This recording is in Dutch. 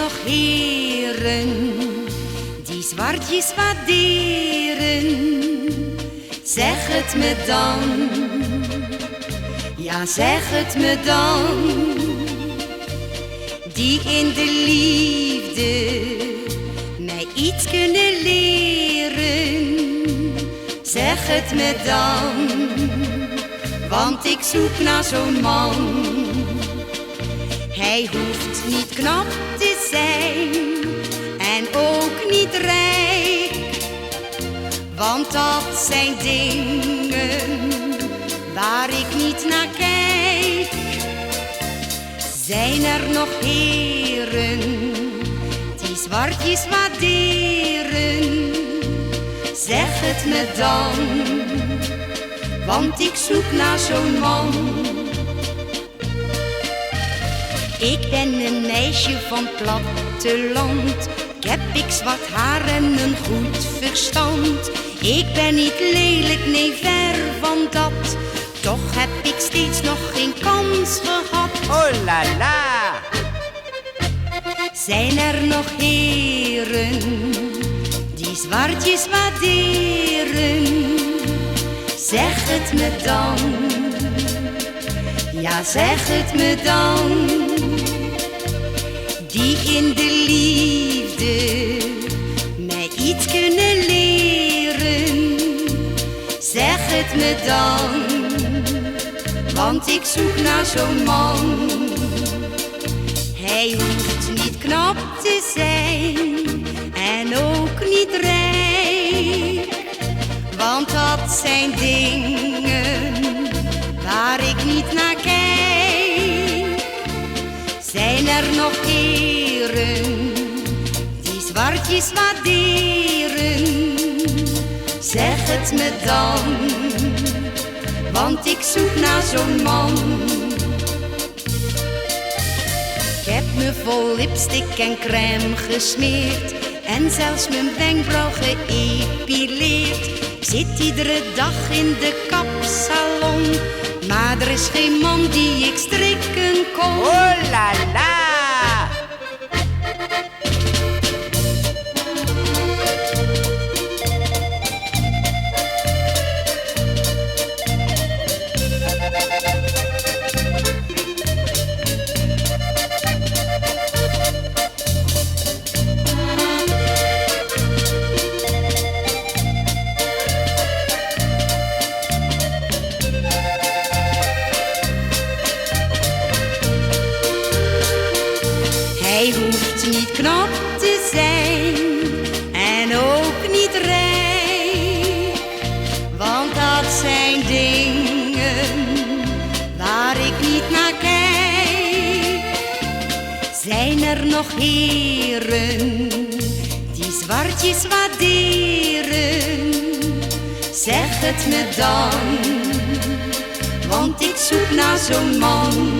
nog heren die zwartjes waarderen? Zeg het me dan, ja zeg het me dan. Die in de liefde mij iets kunnen leren. Zeg het me dan, want ik zoek naar zo'n man. Hij hoeft niet knap te zijn en ook niet rijk, want dat zijn dingen waar ik niet naar kijk. Zijn er nog heren die zwartjes waarderen? Zeg het me dan, want ik zoek naar zo'n man. Ik ben een meisje van platteland. Ik heb zwart haar en een goed verstand. Ik ben niet lelijk, nee ver van dat. Toch heb ik steeds nog geen kans gehad. Oh la la! Zijn er nog heren die zwartjes waarderen? Zeg het me dan, ja zeg het me dan. Die in de liefde mij iets kunnen leren. Zeg het me dan, want ik zoek naar zo'n man. Hij hoeft niet knap te zijn en ook niet rijk, want dat zijn dingen waar ik niet naar kijk. Zijn er nog heren die zwartjes waarderen? Zeg het me dan, want ik zoek naar zo'n man. Ik heb me vol lipstick en crème gesmeerd en zelfs mijn wenkbrauw geëpileerd. Ik zit iedere dag in de kapsalon, maar er is geen man die ik strikken kon. Oh la la! Hij hoeft niet knap te zijn en ook niet rijk, want dat zijn dingen waar ik niet naar kijk. Zijn er nog heren die zwartjes waarderen? Zeg het me dan, want ik zoek naar zo'n man.